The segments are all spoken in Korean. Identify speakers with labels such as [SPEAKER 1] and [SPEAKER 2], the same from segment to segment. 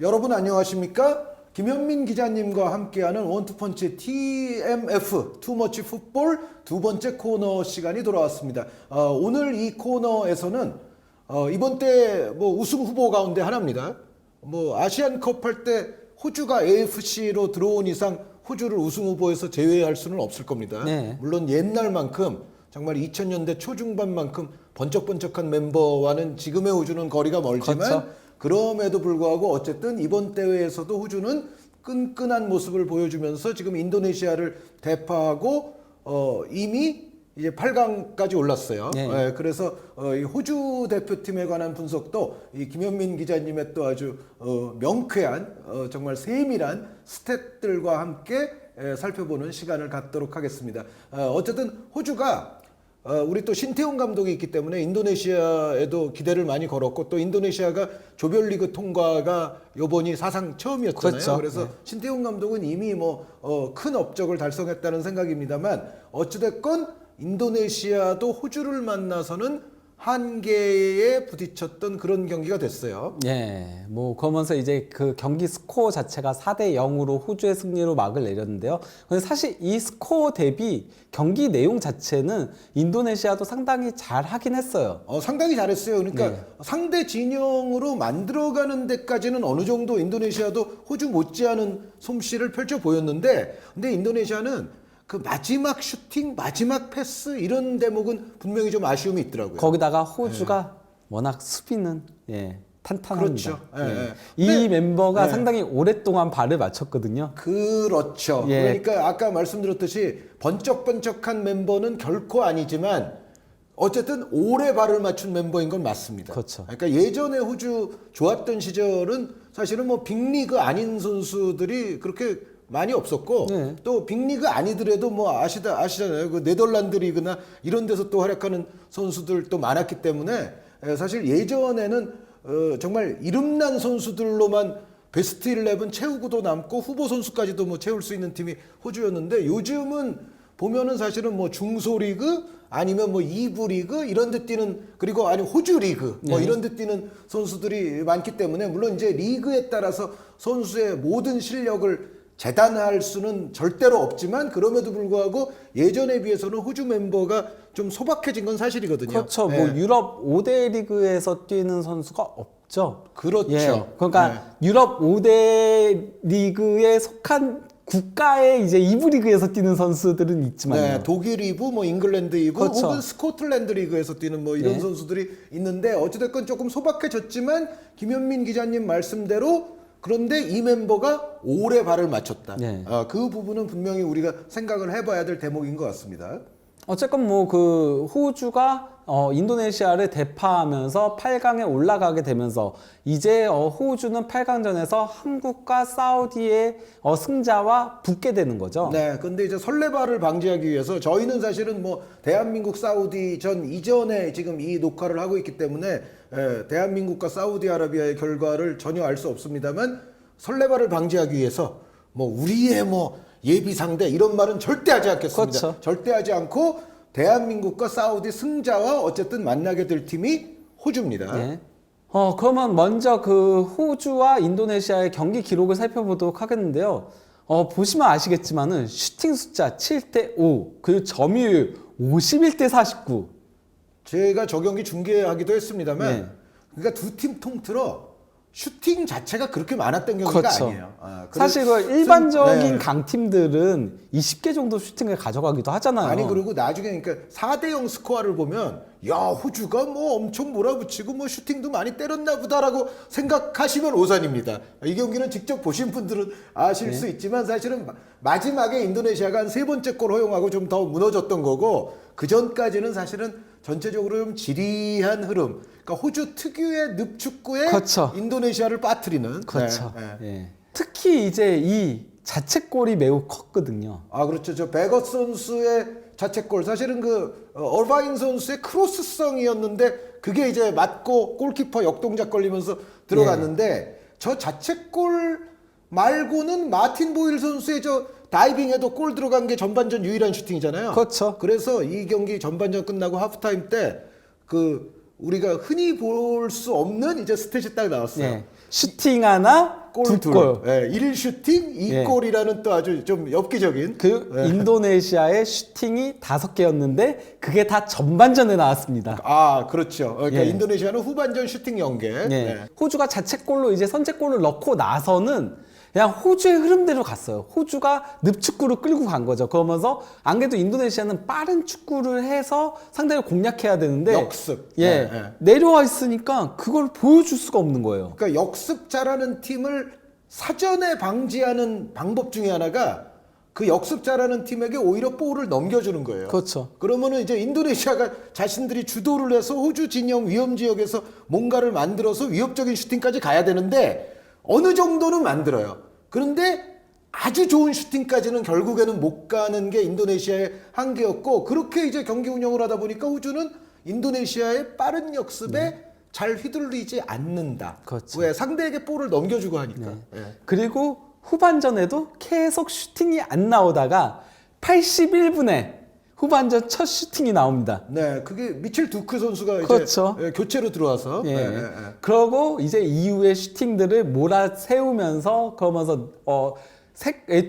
[SPEAKER 1] 여러분 안녕하십니까? 김현민 기자님과 함께하는 원투펀치 TMF 투머치 풋볼 두 번째 코너 시간이 돌아왔습니다. 오늘 이 코너에서는 이번 때 뭐 우승 후보 가운데 하나입니다. 뭐 아시안컵 할 때 호주가 AFC로 들어온 이상 호주를 우승 후보에서 제외할 수는 없을 겁니다.
[SPEAKER 2] 네.
[SPEAKER 1] 물론 옛날만큼 정말 2000년대 초중반만큼 번쩍번쩍한 멤버와는 지금의 호주는 거리가 멀지만
[SPEAKER 2] 그렇죠.
[SPEAKER 1] 그럼에도 불구하고 어쨌든 이번 대회에서도 호주는 끈끈한 모습을 보여주면서 지금 인도네시아를 대파하고 이미 이제 8강까지 올랐어요.
[SPEAKER 2] 네.
[SPEAKER 1] 예, 그래서 이 호주 대표팀에 관한 분석도 이 김현민 기자님의 또 아주 명쾌한 정말 세밀한 스탯들과 함께 살펴보는 시간을 갖도록 하겠습니다. 어쨌든 호주가 우리 또 신태용 감독이 있기 때문에 인도네시아에도 기대를 많이 걸었고 또 인도네시아가 조별리그 통과가 요번이 사상 처음이었잖아요.
[SPEAKER 2] 그렇죠.
[SPEAKER 1] 그래서
[SPEAKER 2] 네.
[SPEAKER 1] 신태용 감독은 이미 큰 업적을 달성했다는 생각입니다만 어찌됐건 인도네시아도 호주를 만나서는 한계에 부딪혔던 그런 경기가 됐어요.
[SPEAKER 2] 예, 뭐 그러면서 이제 그 경기 스코어 자체가 4대 0으로 호주의 승리로 막을 내렸는데요. 근데 사실 이 스코어 대비 경기 내용 자체는 인도네시아도 상당히 잘 하긴 했어요.
[SPEAKER 1] 상당히 잘했어요. 그러니까
[SPEAKER 2] 네.
[SPEAKER 1] 상대 진영으로 만들어가는 데까지는 어느 정도 인도네시아도 호주 못지않은 솜씨를 펼쳐 보였는데, 근데 인도네시아는 그 마지막 슈팅, 마지막 패스 이런 대목은 분명히 좀 아쉬움이 있더라고요.
[SPEAKER 2] 거기다가 호주가 워낙 수비는 탄탄합니다.
[SPEAKER 1] 그렇죠. 예, 예.
[SPEAKER 2] 이
[SPEAKER 1] 근데,
[SPEAKER 2] 멤버가
[SPEAKER 1] 예.
[SPEAKER 2] 상당히 오랫동안 발을 맞췄거든요.
[SPEAKER 1] 그렇죠.
[SPEAKER 2] 예.
[SPEAKER 1] 그러니까 아까 말씀드렸듯이 번쩍번쩍한 멤버는 결코 아니지만 어쨌든 오래 발을 맞춘 멤버인 건 맞습니다.
[SPEAKER 2] 그렇죠.
[SPEAKER 1] 그러니까 예전에 호주 좋았던 시절은 사실은 뭐 빅리그 아닌 선수들이 그렇게 많이 없었고
[SPEAKER 2] 네.
[SPEAKER 1] 또 빅리그 아니더라도 뭐 아시잖아요. 그 네덜란드 리그나 이런 데서 또 활약하는 선수들도 많았기 때문에 사실 예전에는 정말 이름난 선수들로만 베스트 11 채우고도 남고 후보 선수까지도 뭐 채울 수 있는 팀이 호주였는데 요즘은 보면은 사실은 뭐 중소리그 아니면 뭐 2부 리그 이런 데 뛰는 그리고 아니 호주 리그 뭐
[SPEAKER 2] 네.
[SPEAKER 1] 이런 데 뛰는 선수들이 많기 때문에 물론 이제 리그에 따라서 선수의 모든 실력을 재단할 수는 절대로 없지만 그럼에도 불구하고 예전에 비해서는 호주 멤버가 좀 소박해진 건 사실이거든요.
[SPEAKER 2] 그렇죠.
[SPEAKER 1] 예.
[SPEAKER 2] 뭐 유럽 5대 리그에서 뛰는 선수가 없죠.
[SPEAKER 1] 그렇죠.
[SPEAKER 2] 예. 그러니까 유럽 5대 리그에 속한 국가의 이제 2부 리그에서 뛰는 선수들은 있지만요.
[SPEAKER 1] 네, 독일 2부, 뭐 잉글랜드 2부,
[SPEAKER 2] 그렇죠.
[SPEAKER 1] 혹은 스코틀랜드 리그에서 뛰는 뭐 이런
[SPEAKER 2] 네.
[SPEAKER 1] 선수들이 있는데 어찌됐건 조금 소박해졌지만 김현민 기자님 말씀대로 그런데 이 멤버가 오래 발을 맞췄다.
[SPEAKER 2] 네.
[SPEAKER 1] 그 부분은 분명히 우리가 생각을 해봐야 될 대목인 것 같습니다.
[SPEAKER 2] 어쨌건 뭐 그 호주가 인도네시아를 대파하면서 8강에 올라가게 되면서 이제 호주는 8강전에서 한국과 사우디의 승자와 붙게 되는 거죠.
[SPEAKER 1] 네, 근데 이제 설레발을 방지하기 위해서 저희는 사실은 뭐 대한민국 사우디전 이전에 지금 이 녹화를 하고 있기 때문에 대한민국과 사우디아라비아의 결과를 전혀 알 수 없습니다만 설레발을 방지하기 위해서 뭐 우리의 뭐 예비 상대 이런 말은 절대 하지 않겠습니다.
[SPEAKER 2] 그렇죠.
[SPEAKER 1] 절대 하지 않고 대한민국과 사우디 승자와 어쨌든 만나게 될 팀이 호주입니다.
[SPEAKER 2] 네. 그러면 먼저 그 호주와 인도네시아의 경기 기록을 살펴보도록 하겠는데요. 보시면 아시겠지만은 슈팅 숫자 7대 5, 그리고 점유율 51대 49.
[SPEAKER 1] 제가 저 경기 중계하기도 했습니다만
[SPEAKER 2] 네.
[SPEAKER 1] 그러니까 두 팀 통틀어 슈팅 자체가 그렇게 많았던 경기가
[SPEAKER 2] 그렇죠.
[SPEAKER 1] 아니에요.
[SPEAKER 2] 사실 그 일반적인
[SPEAKER 1] 네.
[SPEAKER 2] 강팀들은 20개 정도 슈팅을 가져가기도 하잖아요.
[SPEAKER 1] 아니 그리고 나중에 그러니까 4대0 스코어를 보면 야 호주가 뭐 엄청 몰아붙이고 뭐 슈팅도 많이 때렸나 보다라고 생각하시면 오산입니다. 이 경기는 직접 보신 분들은 아실 수 있지만 사실은 마지막에 인도네시아가 한 세 번째 골 허용하고 좀 더 무너졌던 거고 그 전까지는 사실은 전체적으로 좀 지리한 흐름. 그러니까 호주 특유의 늪축구에
[SPEAKER 2] 그렇죠.
[SPEAKER 1] 인도네시아를 빠뜨리는.
[SPEAKER 2] 그렇죠.
[SPEAKER 1] 네, 네.
[SPEAKER 2] 예. 특히 이제 이 자책골이 매우 컸거든요.
[SPEAKER 1] 그렇죠. 저 베거 선수의 자책골 사실은 그 얼바인 선수의 크로스성이었는데 그게 이제 맞고 골키퍼 역동작 걸리면서 들어갔는데 저 자책골 말고는 마틴 보일 선수의 저 다이빙에도 골 들어간 게 전반전 유일한 슈팅이잖아요.
[SPEAKER 2] 그렇죠.
[SPEAKER 1] 그래서 이 경기 전반전 끝나고 하프타임 때 그 우리가 흔히 볼 수 없는 이제 스탯이 딱 나왔어요.
[SPEAKER 2] 예. 슈팅 하나,
[SPEAKER 1] 골
[SPEAKER 2] 두
[SPEAKER 1] 둘.
[SPEAKER 2] 골.
[SPEAKER 1] 예, 1슈팅,
[SPEAKER 2] 예.
[SPEAKER 1] 2골이라는 또 아주 좀 엽기적인.
[SPEAKER 2] 그
[SPEAKER 1] 예.
[SPEAKER 2] 인도네시아의 슈팅이 5개였는데 그게 다 전반전에 나왔습니다.
[SPEAKER 1] 아, 그렇죠. 그러니까
[SPEAKER 2] 예.
[SPEAKER 1] 인도네시아는 후반전 슈팅 연계.
[SPEAKER 2] 예.
[SPEAKER 1] 예.
[SPEAKER 2] 호주가 자책골로 이제 선제골을 넣고 나서는 그냥 호주의 흐름대로 갔어요. 호주가 늪축구를 끌고 간 거죠. 그러면서 안 그래도 인도네시아는 빠른 축구를 해서 상대를 공략해야 되는데
[SPEAKER 1] 역습.
[SPEAKER 2] 예,
[SPEAKER 1] 예, 예.
[SPEAKER 2] 내려와 있으니까 그걸 보여줄 수가 없는 거예요.
[SPEAKER 1] 그러니까 역습 잘하는 팀을 사전에 방지하는 방법 중에 하나가 그 역습 잘하는 팀에게 오히려 볼을 넘겨주는 거예요.
[SPEAKER 2] 그렇죠.
[SPEAKER 1] 그러면은 이제 인도네시아가 자신들이 주도를 해서 호주 진영 위험 지역에서 뭔가를 만들어서 위협적인 슈팅까지 가야 되는데 어느 정도는 만들어요. 그런데 아주 좋은 슈팅까지는 결국에는 못 가는 게 인도네시아의 한계였고, 그렇게 이제 경기 운영을 하다 보니까 호주는 인도네시아의 빠른 역습에 잘 휘둘리지 않는다.
[SPEAKER 2] 그렇죠.
[SPEAKER 1] 왜? 상대에게 볼을 넘겨주고 하니까. 예.
[SPEAKER 2] 그리고 후반전에도 계속 슈팅이 안 나오다가 81분에 후반전 첫 슈팅이 나옵니다.
[SPEAKER 1] 네, 그게 미첼 두크 선수가
[SPEAKER 2] 그렇죠.
[SPEAKER 1] 이제 교체로 들어와서.
[SPEAKER 2] 예.
[SPEAKER 1] 예, 예, 예.
[SPEAKER 2] 그러고 이제 이후에 슈팅들을 몰아세우면서 그러면서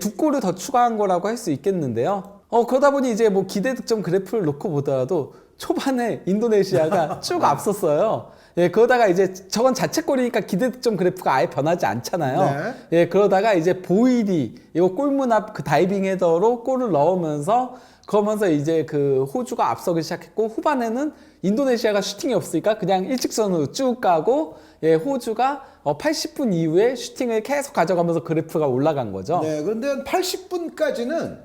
[SPEAKER 2] 두 골을 더 추가한 거라고 할 수 있겠는데요. 그러다 보니 이제 뭐 기대 득점 그래프를 놓고 보더라도 초반에 인도네시아가 쭉 앞섰어요. 예, 그러다가 이제 저건 자책골이니까 기대 득점 그래프가 아예 변하지 않잖아요. 예, 그러다가 이제 보이디 이거 골문 앞 그 다이빙 헤더로 골을 넣으면서 그러면서 이제 그 호주가 앞서기 시작했고, 후반에는 인도네시아가 슈팅이 없으니까 그냥 일직선으로 쭉 가고, 예, 호주가 80분 이후에 슈팅을 계속 가져가면서 그래프가 올라간 거죠.
[SPEAKER 1] 네, 그런데 한 80분까지는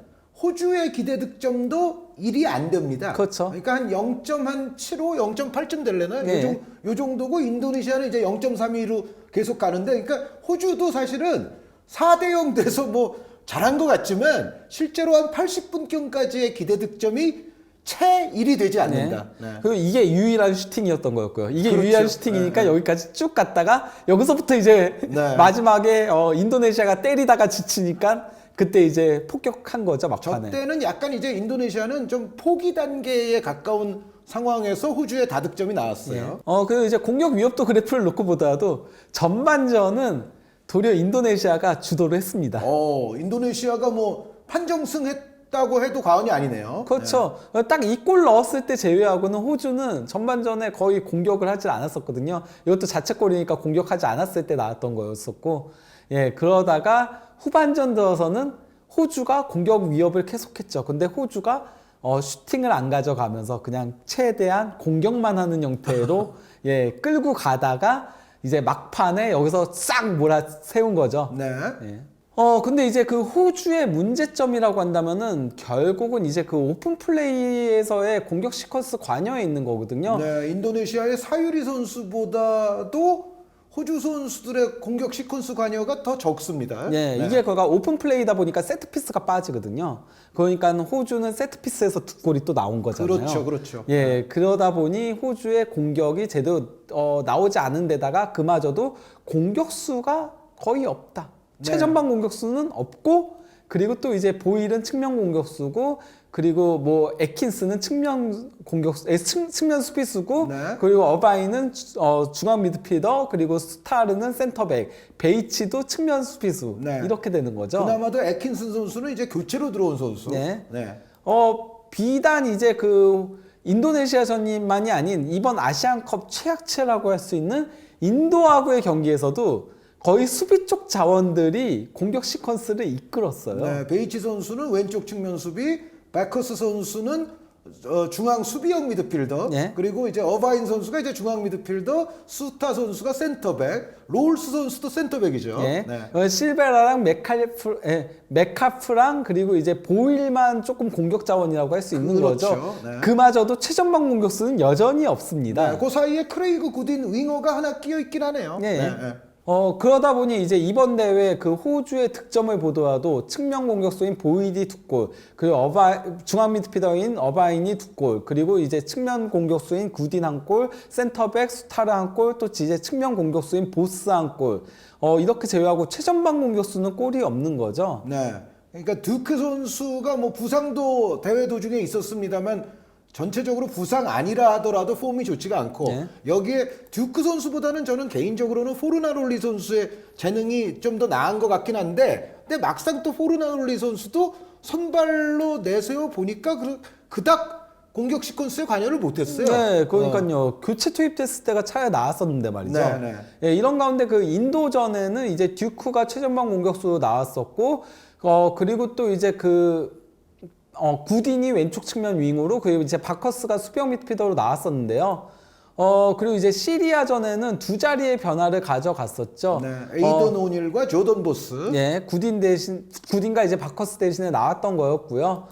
[SPEAKER 1] 호주의 기대 득점도 1이 안 됩니다.
[SPEAKER 2] 그렇죠.
[SPEAKER 1] 그러니까 한 0.75, 0.8점 될래나?
[SPEAKER 2] 네.
[SPEAKER 1] 요 정도고, 인도네시아는 이제 0.32로 계속 가는데, 그러니까 호주도 사실은 4대0 돼서 뭐 잘한 것 같지만 실제로 한 80분경까지의 기대 득점이 채 1이 되지 않는다. 네.
[SPEAKER 2] 그리고 이게 유일한 슈팅이었던 거였고요. 이게
[SPEAKER 1] 그렇죠.
[SPEAKER 2] 유일한 슈팅이니까
[SPEAKER 1] 네, 네.
[SPEAKER 2] 여기까지 쭉 갔다가 여기서부터 이제
[SPEAKER 1] 네.
[SPEAKER 2] 마지막에 인도네시아가 때리다가 지치니까 그때 이제 폭격한 거죠,
[SPEAKER 1] 저
[SPEAKER 2] 막판에.
[SPEAKER 1] 때는 약간 이제 인도네시아는 좀 포기 단계에 가까운 상황에서 호주의 다득점이 나왔어요.
[SPEAKER 2] 그리고 이제 공격 위협도 그래프를 놓고 보더라도 전반전은 도리어 인도네시아가 주도를 했습니다.
[SPEAKER 1] 인도네시아가 뭐 판정승했다고 해도 과언이 아니네요.
[SPEAKER 2] 그렇죠. 딱 이 골 넣었을 때 제외하고는 호주는 전반전에 거의 공격을 하지 않았었거든요. 이것도 자책골이니까 공격하지 않았을 때 나왔던 거였었고, 예, 그러다가 후반전 들어서는 호주가 공격 위협을 계속했죠. 근데 호주가 슈팅을 안 가져가면서 그냥 최대한 공격만 하는 형태로 예, 끌고 가다가 이제 막판에 여기서 싹 몰아세운 거죠.
[SPEAKER 1] 네.
[SPEAKER 2] 예. 근데 이제 그 호주의 문제점이라고 한다면은 결국은 이제 그 오픈 플레이에서의 공격 시퀀스 관여에 있는 거거든요.
[SPEAKER 1] 네, 인도네시아의 사유리 선수보다도 호주 선수들의 공격 시퀀스 관여가 더 적습니다.
[SPEAKER 2] 예,
[SPEAKER 1] 네.
[SPEAKER 2] 이게 그가 오픈 플레이다 보니까 세트피스가 빠지거든요. 그러니까 호주는 세트피스에서 두 골이 또 나온 거잖아요.
[SPEAKER 1] 그렇죠, 그렇죠.
[SPEAKER 2] 예, 그러다 보니 호주의 공격이 제대로 나오지 않은 데다가 그마저도 공격수가 거의 없다.
[SPEAKER 1] 네.
[SPEAKER 2] 최전방 공격수는 없고, 그리고 또 이제 보일은 측면 공격수고, 그리고 뭐 에킨스는 측면 공격수, 측면 수비수고,
[SPEAKER 1] 네.
[SPEAKER 2] 그리고 어바인은 중앙 미드필더, 그리고 스타르는 센터백, 베이치도 측면 수비수.
[SPEAKER 1] 네.
[SPEAKER 2] 이렇게 되는 거죠.
[SPEAKER 1] 그나마도 에킨슨 선수는 이제 교체로 들어온 선수.
[SPEAKER 2] 네.
[SPEAKER 1] 네.
[SPEAKER 2] 비단 이제 그 인도네시아전만이 아닌 이번 아시안컵 최악체라고 할 수 있는 인도하고의 경기에서도 거의 수비 쪽 자원들이 공격 시퀀스를 이끌었어요.
[SPEAKER 1] 네, 베이치 선수는 왼쪽 측면 수비, 바커스 선수는 중앙 수비형 미드필더,
[SPEAKER 2] 네.
[SPEAKER 1] 그리고 이제 어바인 선수가 이제 중앙 미드필더, 수타 선수가 센터백, 롤스 선수도 센터백이죠.
[SPEAKER 2] 예.
[SPEAKER 1] 네.
[SPEAKER 2] 실베라랑 메카프랑 그리고 이제 보일만 조금 공격 자원이라고 할 수 있는
[SPEAKER 1] 그렇죠.
[SPEAKER 2] 거죠.
[SPEAKER 1] 네.
[SPEAKER 2] 그마저도 최전방 공격수는 여전히 없습니다.
[SPEAKER 1] 네, 그 사이에 크레이그 굿인 윙어가 하나 끼어 있긴 하네요.
[SPEAKER 2] 예.
[SPEAKER 1] 네.
[SPEAKER 2] 그러다 보니 이제 이번 대회 그 호주의 득점을 보더라도 측면 공격수인 보이디 2골, 그리고 중앙 미드필더인 어바인이 2골, 그리고 이제 측면 공격수인 굿인 1골, 센터백 수타르 1골, 또 이제 측면 공격수인 보스 1골. 이렇게 제외하고 최전방 공격수는 골이 없는 거죠.
[SPEAKER 1] 네. 그러니까 드크 선수가 뭐 부상도 대회 도중에 있었습니다만 전체적으로 부상 아니라 하더라도 폼이 좋지가 않고
[SPEAKER 2] 네.
[SPEAKER 1] 여기에 듀크 선수보다는 저는 개인적으로는 포르나롤리 선수의 재능이 좀 더 나은 것 같긴 한데 근데 막상 또 포르나롤리 선수도 선발로 내세워 보니까 그닥 공격 시퀀스에 관여를 못했어요.
[SPEAKER 2] 네, 그러니까요. 교체 투입됐을 때가 차에 나왔었는데 말이죠.
[SPEAKER 1] 네, 네.
[SPEAKER 2] 예, 이런 가운데 그 인도전에는 이제 듀크가 최전방 공격수로 나왔었고, 그리고 또 이제 구딘이 왼쪽 측면 윙으로, 그리고 이제 바커스가 수비형 미드필더로 나왔었는데요. 그리고 이제 시리아전에는 두 자리의 변화를 가져갔었죠.
[SPEAKER 1] 네, 에이던 오닐과 조던 보스.
[SPEAKER 2] 예, 구딘과 이제 바커스 대신에 나왔던 거였고요.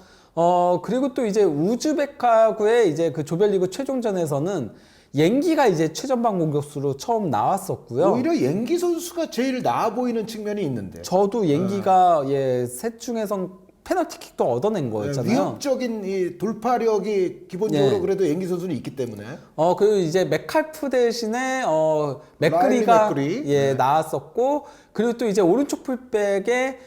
[SPEAKER 2] 그리고 또 이제 우즈베크하고의 이제 그 조별리그 최종전에서는 옌기가 이제 최전방 공격수로 처음 나왔었고요.
[SPEAKER 1] 오히려 옌기 선수가 제일 나아 보이는 측면이 있는데.
[SPEAKER 2] 저도 옌기가 셋 중에선 페널티킥도 얻어낸 거였잖아요.
[SPEAKER 1] 위협적인 이 돌파력이 기본적으로
[SPEAKER 2] 예.
[SPEAKER 1] 그래도 옌기 선수는 있기 때문에.
[SPEAKER 2] 그리고 이제 맥칼프 대신에 맥그리가
[SPEAKER 1] 맥그리.
[SPEAKER 2] 예
[SPEAKER 1] 네.
[SPEAKER 2] 나왔었고, 그리고 또 이제 오른쪽 풀백에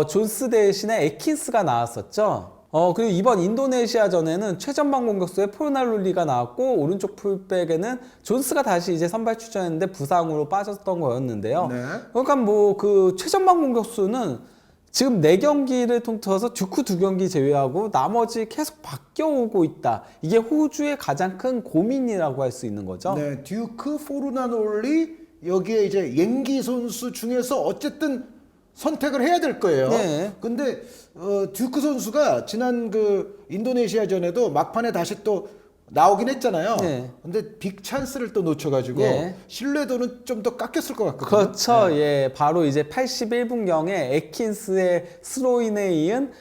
[SPEAKER 2] 존스 대신에 에킨스가 나왔었죠. 그리고 이번 인도네시아전에는 최전방 공격수에 포르날룰리가 나왔고, 오른쪽 풀백에는 존스가 다시 이제 선발 출전했는데 부상으로 빠졌던 거였는데요.
[SPEAKER 1] 네.
[SPEAKER 2] 그러니까 뭐 그 최전방 공격수는 지금 4경기를 통틀어서 듀크 2경기 제외하고 나머지 계속 바뀌어오고 있다. 이게 호주의 가장 큰 고민이라고 할 수 있는 거죠.
[SPEAKER 1] 네, 듀크, 포르나놀리 여기에 이제 옌기 선수 중에서 어쨌든 선택을 해야 될 거예요.
[SPEAKER 2] 네.
[SPEAKER 1] 근데 듀크 선수가 지난 그 인도네시아전에도 막판에 다시 또 나오긴 했잖아요.
[SPEAKER 2] 네.
[SPEAKER 1] 근데 빅 찬스를 또 놓쳐가지고
[SPEAKER 2] 예.
[SPEAKER 1] 신뢰도는 좀 더 깎였을 것 같거든요.
[SPEAKER 2] 그렇죠. 예, 바로 이제 81분경에 에킨스의 스로인에 이은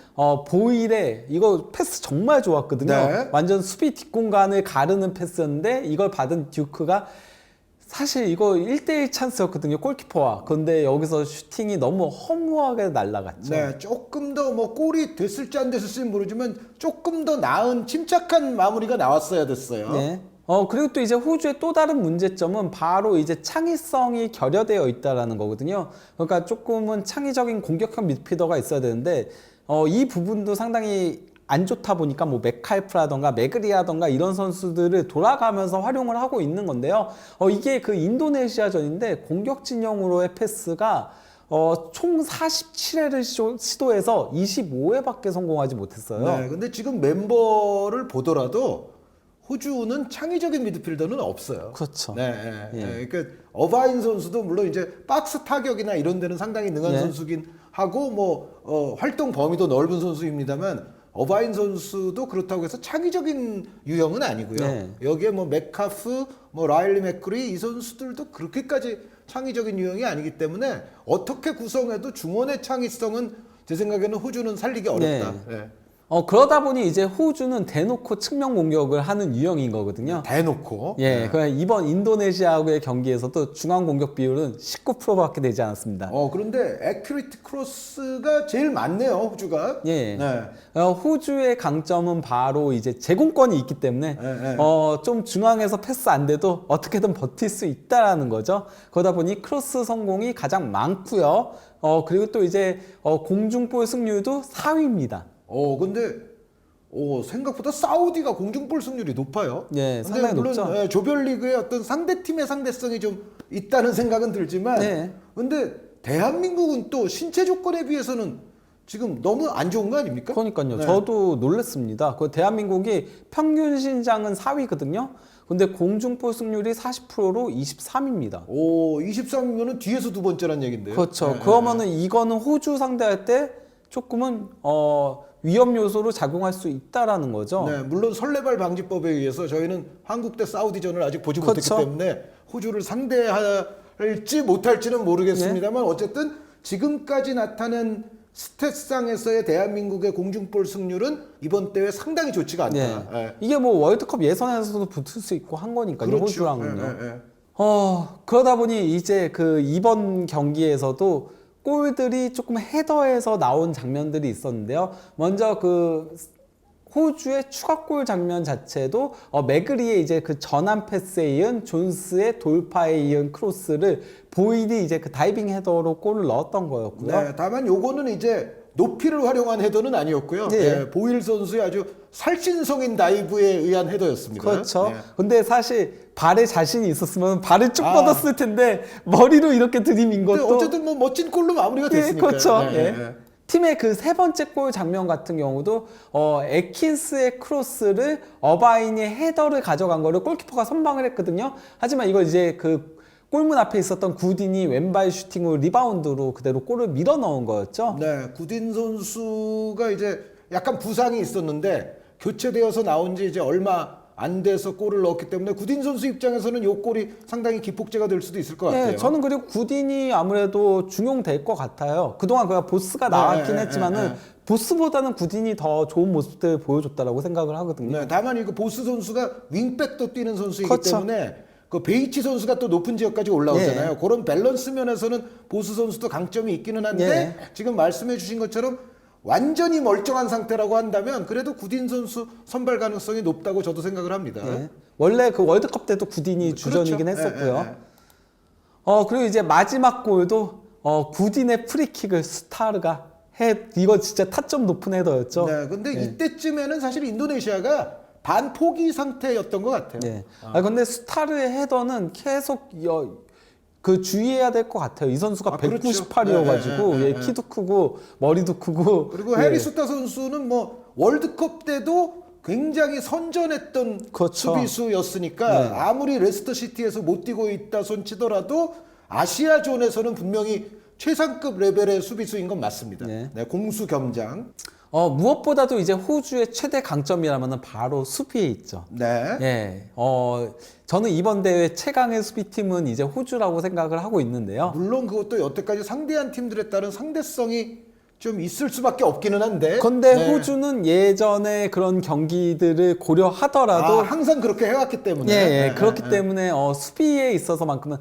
[SPEAKER 2] 보일의 이거 패스 정말 좋았거든요.
[SPEAKER 1] 네.
[SPEAKER 2] 완전 수비 뒷공간을 가르는 패스였는데 이걸 받은 듀크가 사실 이거 1대1 찬스였거든요. 골키퍼와. 근데 여기서 슈팅이 너무 허무하게 날아갔죠.
[SPEAKER 1] 네, 조금 더 뭐 골이 됐을지 안 됐을지는 모르지만 조금 더 나은 침착한 마무리가 나왔어야 됐어요.
[SPEAKER 2] 네. 그리고 또 이제 호주의 또 다른 문제점은 바로 이제 창의성이 결여되어 있다라는 거거든요. 그러니까 조금은 창의적인 공격형 미드필더가 있어야 되는데, 이 부분도 상당히 안 좋다 보니까 뭐 맥칼프라던가 맥그리라던가 이런 선수들을 돌아가면서 활용을 하고 있는 건데요. 이게 그 인도네시아전인데 공격 진영으로의 패스가 총 47회를 시도해서 25회밖에 성공하지 못했어요.
[SPEAKER 1] 네, 근데 지금 멤버를 보더라도 호주는 창의적인 미드필더는 없어요.
[SPEAKER 2] 그렇죠.
[SPEAKER 1] 네, 네,
[SPEAKER 2] 예.
[SPEAKER 1] 네. 그러니까 어바인 선수도 물론 이제 박스 타격이나 이런 데는 상당히 능한
[SPEAKER 2] 예.
[SPEAKER 1] 선수긴 하고 뭐 활동 범위도 넓은 선수입니다만 어바인 선수도 그렇다고 해서 창의적인 유형은 아니고요.
[SPEAKER 2] 네.
[SPEAKER 1] 여기에 뭐 맥카프, 뭐 라일리 맥그리 이 선수들도 그렇게까지 창의적인 유형이 아니기 때문에 어떻게 구성해도 중원의 창의성은 제 생각에는 호주는 살리기 어렵다.
[SPEAKER 2] 네.
[SPEAKER 1] 네.
[SPEAKER 2] 그러다 보니 이제 호주는 대놓고 측면 공격을 하는 유형인 거거든요.
[SPEAKER 1] 대놓고.
[SPEAKER 2] 예,
[SPEAKER 1] 네.
[SPEAKER 2] 그냥 이번 인도네시아하고의 경기에서도 중앙 공격 비율은 19%밖에 되지 않았습니다.
[SPEAKER 1] 그런데 애큐리티 크로스가 제일 많네요, 호주가.
[SPEAKER 2] 예.
[SPEAKER 1] 네.
[SPEAKER 2] 호주의 강점은 바로 이제 제공권이 있기 때문에
[SPEAKER 1] 네.
[SPEAKER 2] 좀 중앙에서 패스 안 돼도 어떻게든 버틸 수 있다라는 거죠. 그러다 보니 크로스 성공이 가장 많고요. 그리고 또 이제 공중볼 승률도 4위입니다.
[SPEAKER 1] 근데 생각보다 사우디가 공중볼 승률이 높아요.
[SPEAKER 2] 예,
[SPEAKER 1] 근데
[SPEAKER 2] 상당히
[SPEAKER 1] 물론
[SPEAKER 2] 높죠.
[SPEAKER 1] 조별리그의 어떤 상대팀의 상대성이 좀 있다는 생각은 들지만
[SPEAKER 2] 네.
[SPEAKER 1] 근데 대한민국은 또 신체 조건에 비해서는 지금 너무 안 좋은 거 아닙니까?
[SPEAKER 2] 그러니까요.
[SPEAKER 1] 네.
[SPEAKER 2] 저도 놀랐습니다. 그 대한민국이 평균 신장은 4위거든요. 근데 공중볼 승률이 40%로 23입니다.
[SPEAKER 1] 23이면은 뒤에서 두 번째란 얘긴데요.
[SPEAKER 2] 그렇죠.
[SPEAKER 1] 네,
[SPEAKER 2] 그러면은 이거는 호주 상대할 때 조금은 위험 요소로 작용할 수 있다라는 거죠.
[SPEAKER 1] 네, 물론 설레발 방지법에 의해서 저희는 한국 대 사우디전을 아직 보지
[SPEAKER 2] 그렇죠.
[SPEAKER 1] 못했기 때문에 호주를 상대할지 못할지는 모르겠습니다만 어쨌든 지금까지 나타낸 스탯상에서의 대한민국의 공중볼 승률은 이번 대회 상당히 좋지가 않다.
[SPEAKER 2] 네.
[SPEAKER 1] 예.
[SPEAKER 2] 이게 뭐 월드컵 예선에서도 붙을 수 있고 한 거니까요.
[SPEAKER 1] 그렇죠.
[SPEAKER 2] 호주랑은요.
[SPEAKER 1] 예.
[SPEAKER 2] 그러다 보니 이제 그 이번 경기에서도 골들이 조금 헤더에서 나온 장면들이 있었는데요. 먼저 그 호주의 추가골 장면 자체도 매그리의 이제 그 전환 패스에 이은 존스의 돌파에 이은 크로스를 보일이 이제 그 다이빙 헤더로 골을 넣었던 거였고요.
[SPEAKER 1] 네, 다만 요거는 이제 높이를 활용한 헤더는 아니었고요.
[SPEAKER 2] 네.
[SPEAKER 1] 네, 보일 선수의 아주 살신성인 다이브에 의한 헤더였습니다.
[SPEAKER 2] 그렇죠.
[SPEAKER 1] 네.
[SPEAKER 2] 근데 사실 발에 자신이 있었으면 발을 쭉 뻗었을 텐데 머리로 이렇게 들이민
[SPEAKER 1] 근데
[SPEAKER 2] 것도
[SPEAKER 1] 어쨌든 뭐 멋진 골로 마무리가
[SPEAKER 2] 예,
[SPEAKER 1] 됐으니까요.
[SPEAKER 2] 그렇죠.
[SPEAKER 1] 네,
[SPEAKER 2] 예.
[SPEAKER 1] 네.
[SPEAKER 2] 팀의 그 세 번째 골 장면 같은 경우도 에킨스의 크로스를 어바인이 헤더를 가져간 거를 골키퍼가 선방을 했거든요. 하지만 이걸 이제 그 골문 앞에 있었던 구딘이 왼발 슈팅으로 리바운드로 그대로 골을 밀어 넣은 거였죠.
[SPEAKER 1] 네, 구딘 선수가 이제 약간 부상이 있었는데 교체되어서 나온 지 이제 얼마 안 돼서 골을 넣었기 때문에 구딘 선수 입장에서는 이 골이 상당히 기폭제가 될 수도 있을 것 같아요.
[SPEAKER 2] 네, 저는 그리고 구딘이 아무래도 중용될 것 같아요. 그동안 그냥 보스가 나왔긴
[SPEAKER 1] 네,
[SPEAKER 2] 했지만은
[SPEAKER 1] 네.
[SPEAKER 2] 보스보다는 구딘이 더 좋은 모습들을 보여줬다라고 생각을 하거든요.
[SPEAKER 1] 네, 다만 이거 보스 선수가 윙백도 뛰는 선수이기
[SPEAKER 2] 그렇죠.
[SPEAKER 1] 때문에 그 베이치 선수가 또 높은 지역까지 올라오잖아요. 그런 밸런스 면에서는 보스 선수도 강점이 있기는 한데 지금 말씀해 주신 것처럼 완전히 멀쩡한 상태라고 한다면 그래도 구딘 선수 선발 가능성이 높다고 저도 생각을 합니다.
[SPEAKER 2] 네. 원래 그 월드컵 때도 구딘이 주전이긴
[SPEAKER 1] 그렇죠.
[SPEAKER 2] 했었고요. 그리고 이제 마지막 골도 구딘의 프리킥을 스타르가 이거 진짜 타점 높은 헤더였죠.
[SPEAKER 1] 네, 근데 이때쯤에는 사실 인도네시아가 반포기 상태였던 것 같아요.
[SPEAKER 2] 네. 근데 스타르의 헤더는 계속 그 주의해야 될 것 같아요. 이 선수가
[SPEAKER 1] 그렇죠.
[SPEAKER 2] 198이어가지고 키도 크고 머리도 크고
[SPEAKER 1] 그리고 해리 수타 선수는 뭐 월드컵 때도 굉장히 선전했던
[SPEAKER 2] 그렇죠.
[SPEAKER 1] 수비수였으니까 아무리 레스터 시티에서 못 뛰고 있다 손치더라도 아시아 존에서는 분명히 최상급 레벨의 수비수인 건 맞습니다.
[SPEAKER 2] 네.
[SPEAKER 1] 네, 공수 겸장.
[SPEAKER 2] 무엇보다도 이제 호주의 최대 강점이라면 바로 수비에 있죠.
[SPEAKER 1] 네.
[SPEAKER 2] 예, 저는 이번 대회 최강의 수비팀은 이제 호주라고 생각을 하고 있는데요.
[SPEAKER 1] 물론 그것도 여태까지 상대한 팀들에 따른 상대성이 좀 있을 수밖에 없기는 한데.
[SPEAKER 2] 근데
[SPEAKER 1] 네.
[SPEAKER 2] 호주는 예전에 그런 경기들을 고려하더라도
[SPEAKER 1] 항상 그렇게 해왔기 때문에.
[SPEAKER 2] 예, 그렇기 때문에 수비에 있어서만큼은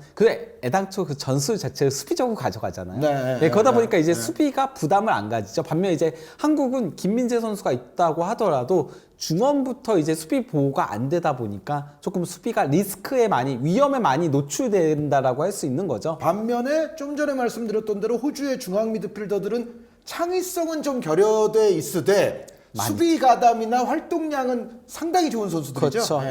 [SPEAKER 2] 애당초 그 전술 자체를 수비적으로 가져가잖아요.
[SPEAKER 1] 네,
[SPEAKER 2] 예, 그러다
[SPEAKER 1] 네,
[SPEAKER 2] 보니까 이제
[SPEAKER 1] 네.
[SPEAKER 2] 수비가 부담을 안 가지죠. 반면 이제 한국은 김민재 선수가 있다고 하더라도 중원부터 이제 수비 보호가 안 되다 보니까 조금 수비가 위험에 많이 노출된다라고 할 수 있는 거죠.
[SPEAKER 1] 반면에 좀 전에 말씀드렸던 대로 호주의 중앙 미드필더들은 창의성은 좀 결여돼 있으되 수비 가담이나 활동량은 상당히 좋은 선수들이죠.
[SPEAKER 2] 그렇죠.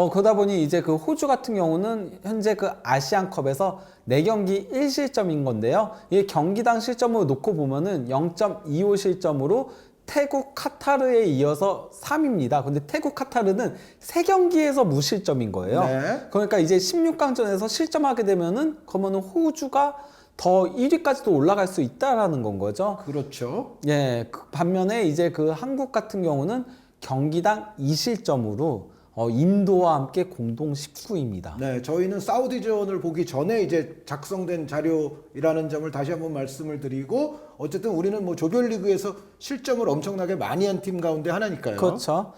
[SPEAKER 2] 그러다 보니 이제 그 호주 같은 경우는 현재 그 아시안컵에서 4경기 1실점인 건데요. 이 경기당 실점으로 놓고 보면은 0.25 실점으로 태국, 카타르에 이어서 3위입니다. 근데 태국, 카타르는 3경기에서 무실점인 거예요.
[SPEAKER 1] 네.
[SPEAKER 2] 그러니까 이제 16강전에서 실점하게 되면은 그러면은 호주가 더 1위까지도 올라갈 수 있다라는 건 거죠.
[SPEAKER 1] 그렇죠.
[SPEAKER 2] 예, 반면에 이제 그 한국 같은 경우는 경기당 2실점으로 인도와 함께 공동 19위입니다.
[SPEAKER 1] 네, 저희는 사우디전을 보기 전에 이제 작성된 자료이라는 점을 다시 한번 말씀을 드리고 어쨌든 우리는 뭐 조별리그에서 실점을 엄청나게 많이 한 팀 가운데 하나니까요.
[SPEAKER 2] 그렇죠.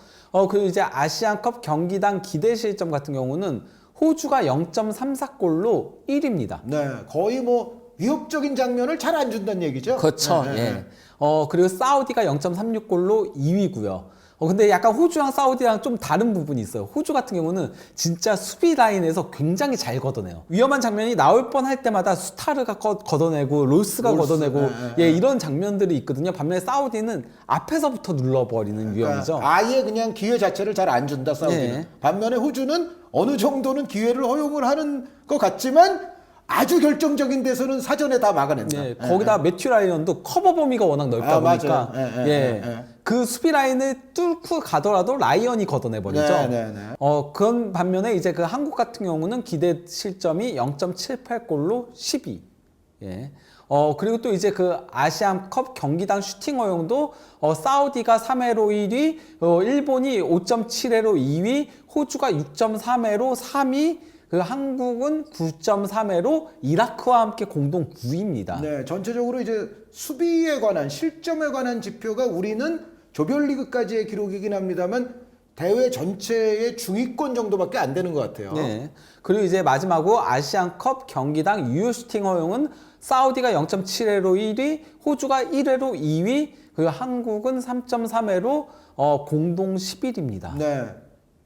[SPEAKER 2] 그리고 이제 아시안컵 경기당 기대 실점 같은 경우는 호주가 0.34골로 1위입니다.
[SPEAKER 1] 네, 거의 뭐 위협적인 장면을 잘 안 준다는 얘기죠.
[SPEAKER 2] 그렇죠.
[SPEAKER 1] 네, 네,
[SPEAKER 2] 예.
[SPEAKER 1] 네.
[SPEAKER 2] 그리고 사우디가 0.36골로 2위고요. 근데 약간 호주랑 사우디랑 좀 다른 부분이 있어요. 호주 같은 경우는 진짜 수비 라인에서 굉장히 잘 걷어내요. 위험한 장면이 나올 뻔할 때마다 수타르가 걷어내고 롤스가 걷어내고 이런 장면들이 있거든요. 반면에 사우디는 앞에서부터 눌러버리는 위험이죠.
[SPEAKER 1] 아예 그냥 기회 자체를 잘 안 준다 사우디는.
[SPEAKER 2] 예.
[SPEAKER 1] 반면에 호주는 어느 정도는 기회를 허용을 하는 것 같지만 아주 결정적인 데서는 사전에 다 막아낸다.
[SPEAKER 2] 네, 거기다 매튜 라이언도 커버 범위가 워낙 넓다 보니까
[SPEAKER 1] 맞아요.
[SPEAKER 2] 그 수비 라인을 뚫고 가더라도 라이언이 걷어내버리죠.
[SPEAKER 1] 네.
[SPEAKER 2] 그런 반면에 이제 그 한국 같은 경우는 기대 실점이 0.78골로 10위. 예. 그리고 또 이제 그 아시안컵 경기당 슈팅 허용도 사우디가 3회로 1위, 일본이 5.7회로 2위, 호주가 6.3회로 3위, 그 한국은 9.3회로 이라크와 함께 공동 9위입니다.
[SPEAKER 1] 네, 전체적으로 이제 수비에 관한 실점에 관한 지표가 우리는 조별리그까지의 기록이긴 합니다만 대회 전체의 중위권 정도밖에 안 되는 것 같아요.
[SPEAKER 2] 네. 그리고 이제 마지막으로 아시안컵 경기당 유효 슈팅 허용은 사우디가 0.7회로 1위, 호주가 1회로 2위, 그리고 한국은 3.3회로 공동 10위입니다.
[SPEAKER 1] 네.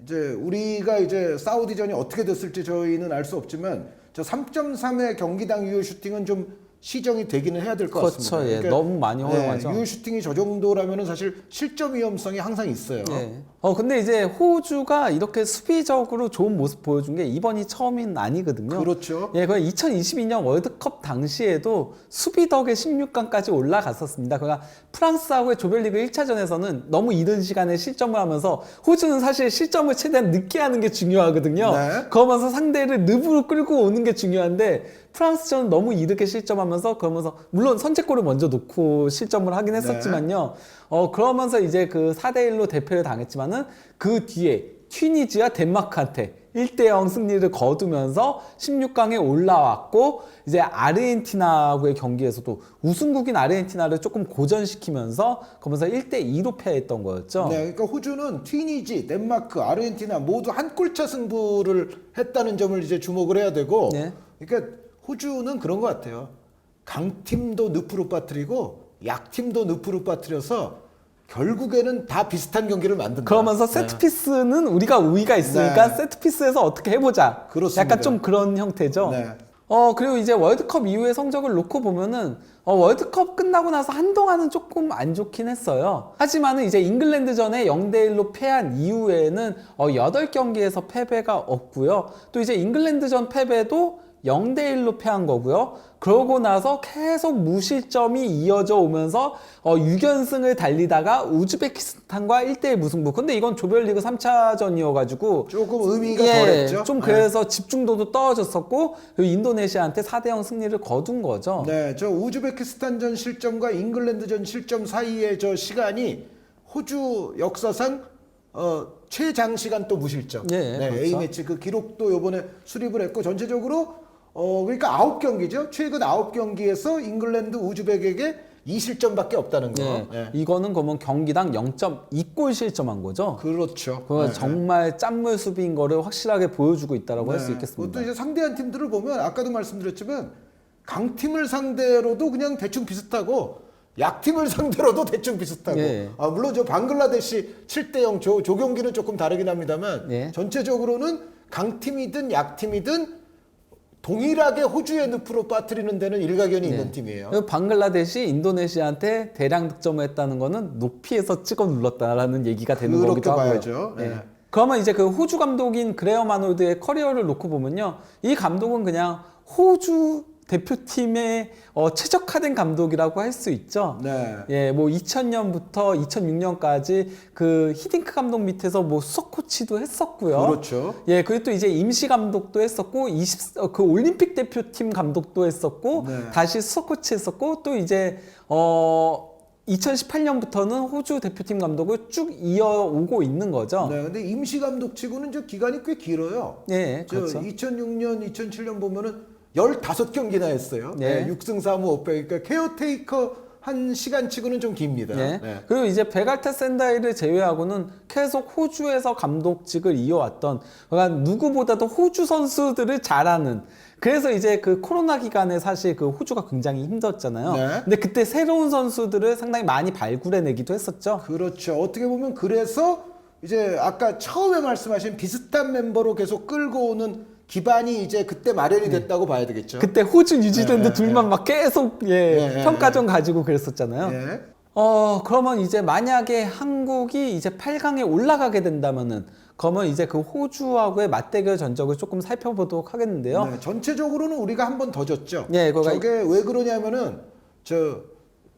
[SPEAKER 1] 이제 우리가 이제 사우디전이 어떻게 됐을지 저희는 알 수 없지만 저 3.3의 경기당 유효 슈팅은 좀 시정이 되기는 해야 될 것 같습니다.
[SPEAKER 2] 그렇죠. 예. 너무 많이 허용하죠.
[SPEAKER 1] 유효 슈팅이 저 정도라면은 사실 실점 위험성이 항상 있어요.
[SPEAKER 2] 예. 근데 이제 호주가 이렇게 수비적으로 좋은 모습 보여준 게 이번이 처음은 아니거든요.
[SPEAKER 1] 그렇죠.
[SPEAKER 2] 예, 그 2022년 월드컵 당시에도 수비 덕에 16강까지 올라갔었습니다. 그러니까 프랑스하고의 조별리그 1차전에서는 너무 이른 시간에 실점을 하면서 호주는 사실 실점을 최대한 늦게 하는 게 중요하거든요.
[SPEAKER 1] 네.
[SPEAKER 2] 그러면서 상대를 늪으로 끌고 오는 게 중요한데 프랑스전은 너무 이르게 실점하면서 그러면서 물론 선제골을 먼저 놓고 실점을 하긴 했었지만요. 그러면서 이제 그 4대1로 대패를 당했지만은 그 뒤에 튀니지와 덴마크한테 1대0 승리를 거두면서 16강에 올라왔고 이제 아르헨티나하고의 경기에서도 우승국인 아르헨티나를 조금 고전시키면서 그러면서 1대2로 패했던 거였죠.
[SPEAKER 1] 네, 그러니까 호주는 튀니지, 덴마크, 아르헨티나 모두 한 골차 승부를 했다는 점을 이제 주목을 해야 되고,
[SPEAKER 2] 네.
[SPEAKER 1] 그러니까 호주는 그런 것 같아요. 강팀도 늪으로 빠뜨리고 약팀도 늪으로 빠뜨려서 결국에는 다 비슷한 경기를 만든다.
[SPEAKER 2] 그러면서 세트피스는 우리가 우위가 있으니까
[SPEAKER 1] 네.
[SPEAKER 2] 세트피스에서 어떻게 해보자.
[SPEAKER 1] 그렇습니다.
[SPEAKER 2] 약간 좀 그런 형태죠.
[SPEAKER 1] 네.
[SPEAKER 2] 그리고 이제 월드컵 이후의 성적을 놓고 보면은 월드컵 끝나고 나서 한동안은 조금 안 좋긴 했어요. 하지만은 이제 잉글랜드전에 0대1로 패한 이후에는 8경기에서 패배가 없고요. 또 이제 잉글랜드전 패배도 0대1로 패한 거고요. 그러고 나서 계속 무실점이 이어져 오면서 6연승을 달리다가 우즈베키스탄과 1대1 무승부. 근데 이건 조별리그 3차전이어가지고
[SPEAKER 1] 조금 의미가 덜했죠.
[SPEAKER 2] 좀 그래서 집중도도 떨어졌었고 그리고 인도네시아한테 4대0 승리를 거둔 거죠.
[SPEAKER 1] 네, 저 우즈베키스탄전 실점과 잉글랜드전 실점 사이의 저 시간이 호주 역사상 최장시간 또 무실점.
[SPEAKER 2] 예,
[SPEAKER 1] 네,
[SPEAKER 2] 그렇죠.
[SPEAKER 1] A매치 그 기록도 요번에 수립을 했고 전체적으로 그러니까 9경기죠. 최근 9경기에서 잉글랜드 우즈벡에게 2실점밖에 없다는 거.
[SPEAKER 2] 네.
[SPEAKER 1] 네.
[SPEAKER 2] 이거는 그러면 경기당 0.2골 실점한 거죠.
[SPEAKER 1] 그렇죠.
[SPEAKER 2] 그건
[SPEAKER 1] 네.
[SPEAKER 2] 정말 짠물 수비인 거를 확실하게 보여주고 있다라고 할 수
[SPEAKER 1] 네.
[SPEAKER 2] 있겠습니다.
[SPEAKER 1] 그것도 이제 상대한 팀들을 보면 아까도 말씀드렸지만 강팀을 상대로도 그냥 대충 비슷하고 약팀을 상대로도 대충 비슷하고
[SPEAKER 2] 예.
[SPEAKER 1] 물론 저 방글라데시 7대0 조 경기는 조금 다르긴 합니다만
[SPEAKER 2] 예.
[SPEAKER 1] 전체적으로는 강팀이든 약팀이든 동일하게 호주의 늪으로 빠뜨리는 데는 일가견이 있는 팀이에요.
[SPEAKER 2] 그리고 방글라데시 인도네시아한테 대량 득점을 했다는 거는 높이에서 찍어 눌렀다라는 얘기가 되는
[SPEAKER 1] 그렇게
[SPEAKER 2] 거기도 하고요.
[SPEAKER 1] 봐야죠. 네.
[SPEAKER 2] 그러면 이제 그 호주 감독인 그레엄 아놀드의 커리어를 놓고 보면요, 이 감독은 그냥 호주 대표팀에 최적화된 감독이라고 할 수 있죠.
[SPEAKER 1] 네.
[SPEAKER 2] 예, 뭐 2000년부터 2006년까지 그 히딩크 감독 밑에서 뭐 수석 코치도 했었고요.
[SPEAKER 1] 그렇죠.
[SPEAKER 2] 예, 그리고 또 이제 임시 감독도 했었고, 그 올림픽 대표팀 감독도 했었고,
[SPEAKER 1] 네.
[SPEAKER 2] 다시 수석 코치 했었고, 또 이제 2018년부터는 호주 대표팀 감독을 쭉 이어오고 있는 거죠.
[SPEAKER 1] 네, 근데 임시 감독치고는 저 기간이 꽤 길어요.
[SPEAKER 2] 예,
[SPEAKER 1] 저
[SPEAKER 2] 그렇죠.
[SPEAKER 1] 2006년, 2007년 보면은 15경기나 했어요.
[SPEAKER 2] 네.
[SPEAKER 1] 네. 6승 4무 5패. 그러니까 케어테이커 한 시간치고는 좀 깁니다.
[SPEAKER 2] 예.
[SPEAKER 1] 네.
[SPEAKER 2] 그리고 이제 베갈타 샌다이를 제외하고는 계속 호주에서 감독직을 이어왔던, 그러니까 누구보다도 호주 선수들을 잘하는. 그래서 이제 그 코로나 기간에 사실 그 호주가 굉장히 힘들었잖아요.
[SPEAKER 1] 네.
[SPEAKER 2] 근데 그때 새로운 선수들을 상당히 많이 발굴해내기도 했었죠.
[SPEAKER 1] 그렇죠. 어떻게 보면 그래서 이제 아까 처음에 말씀하신 비슷한 멤버로 계속 끌고 오는 기반이 이제 그때 마련이 됐다고 봐야 되겠죠.
[SPEAKER 2] 그때 호주, 뉴질랜드
[SPEAKER 1] 네,
[SPEAKER 2] 둘만 막 계속 평가전 가지고 그랬었잖아요.
[SPEAKER 1] 예.
[SPEAKER 2] 그러면 이제 만약에 한국이 이제 8강에 올라가게 된다면은 그러면 이제 그 호주하고의 맞대결 전적을 조금 살펴보도록 하겠는데요.
[SPEAKER 1] 네, 전체적으로는 우리가 한 번 더 졌죠.
[SPEAKER 2] 예, 그거가
[SPEAKER 1] 저게 왜 그러냐면은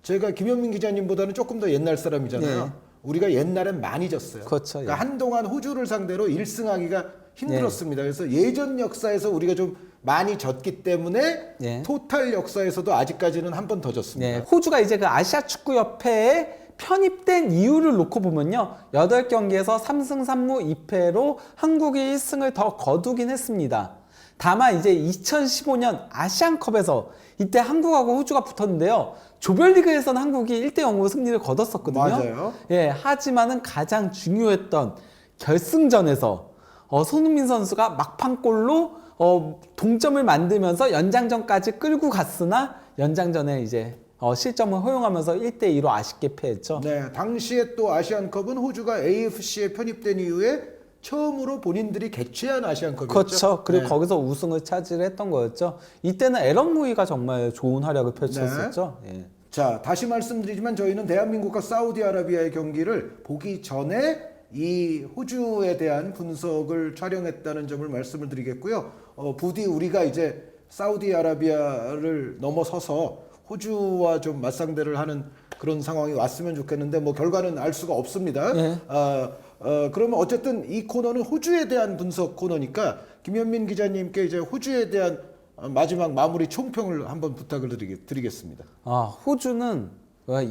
[SPEAKER 1] 제가 김현민 기자님보다는 조금 더 옛날 사람이잖아요.
[SPEAKER 2] 예.
[SPEAKER 1] 우리가 옛날엔 많이 졌어요.
[SPEAKER 2] 그렇죠.
[SPEAKER 1] 그러니까
[SPEAKER 2] 예.
[SPEAKER 1] 한동안 호주를 상대로 1승하기가 힘들었습니다. 그래서 예전 역사에서 우리가 좀 많이 졌기 때문에
[SPEAKER 2] 예.
[SPEAKER 1] 토탈 역사에서도 아직까지는 한 번 더 졌습니다.
[SPEAKER 2] 네, 호주가 이제 그 아시아 축구 협회에 편입된 이유를 놓고 보면요, 8경기에서 3승 3무 2패로 한국이 1승을 더 거두긴 했습니다. 다만 이제 2015년 아시안컵에서 이때 한국하고 호주가 붙었는데요, 조별리그에서는 한국이 1대0으로 승리를 거뒀었거든요.
[SPEAKER 1] 맞아요.
[SPEAKER 2] 예, 하지만은 가장 중요했던 결승전에서 손흥민 선수가 막판골로 동점을 만들면서 연장전까지 끌고 갔으나 연장전에 이제 실점을 허용하면서 1대2로 아쉽게 패했죠.
[SPEAKER 1] 네, 당시에 또 아시안컵은 호주가 AFC에 편입된 이후에 처음으로 본인들이 개최한 아시안컵이었죠.
[SPEAKER 2] 그렇죠. 그리고
[SPEAKER 1] 네.
[SPEAKER 2] 거기서 우승을 차지했던 거였죠. 이때는 에런 무이가 정말 좋은 활약을 펼쳤었죠. 예.
[SPEAKER 1] 자, 다시 말씀드리지만 저희는 대한민국과 사우디아라비아의 경기를 보기 전에 이 호주에 대한 분석을 촬영했다는 점을 말씀을 드리겠고요. 부디 우리가 이제 사우디아라비아를 넘어서서 호주와 좀 맞상대를 하는 그런 상황이 왔으면 좋겠는데 뭐 결과는 알 수가 없습니다.
[SPEAKER 2] 예.
[SPEAKER 1] 그러면 어쨌든 이 코너는 호주에 대한 분석 코너니까 김현민 기자님께 이제 호주에 대한 마지막 마무리 총평을 한번 부탁을 드리겠습니다.
[SPEAKER 2] 호주는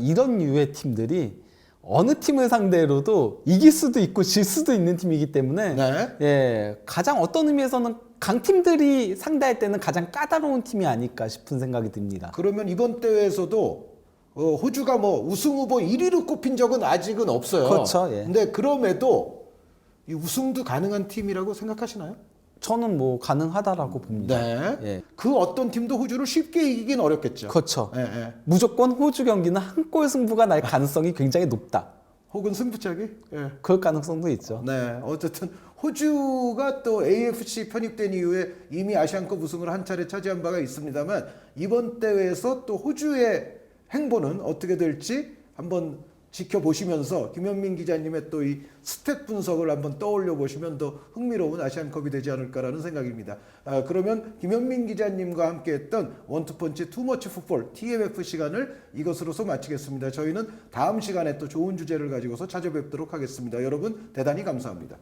[SPEAKER 2] 이런 유의 팀들이 어느 팀을 상대로도 이길 수도 있고 질 수도 있는 팀이기 때문에
[SPEAKER 1] 네.
[SPEAKER 2] 예, 가장 어떤 의미에서는 강팀들이 상대할 때는 가장 까다로운 팀이 아닐까 싶은 생각이 듭니다.
[SPEAKER 1] 그러면 이번 대회에서도 호주가 뭐 우승 후보 1위로 꼽힌 적은 아직은 없어요.
[SPEAKER 2] 그렇죠, 예.
[SPEAKER 1] 근데 그럼에도 이 우승도 가능한 팀이라고 생각하시나요?
[SPEAKER 2] 저는 뭐 가능하다라고 봅니다.
[SPEAKER 1] 네.
[SPEAKER 2] 예.
[SPEAKER 1] 그 어떤 팀도 호주를 쉽게 이기긴 어렵겠죠.
[SPEAKER 2] 그렇죠.
[SPEAKER 1] 예, 예.
[SPEAKER 2] 무조건 호주 경기는 한 골 승부가 날 가능성이 굉장히 높다.
[SPEAKER 1] 혹은 승부차기? 예.
[SPEAKER 2] 그럴 가능성도 있죠.
[SPEAKER 1] 네. 어쨌든 호주가 또 AFC 편입된 이후에 이미 아시안컵 우승을 한 차례 차지한 바가 있습니다만 이번 대회에서 또 호주의 행보는 어떻게 될지 한번 지켜보시면서 김현민 기자님의 또 이 스탯 분석을 한번 떠올려 보시면 더 흥미로운 아시안컵이 되지 않을까라는 생각입니다. 그러면 김현민 기자님과 함께했던 원투펀치 투머치 풋볼 TMF 시간을 이것으로서 마치겠습니다. 저희는 다음 시간에 또 좋은 주제를 가지고서 찾아뵙도록 하겠습니다. 여러분 대단히 감사합니다.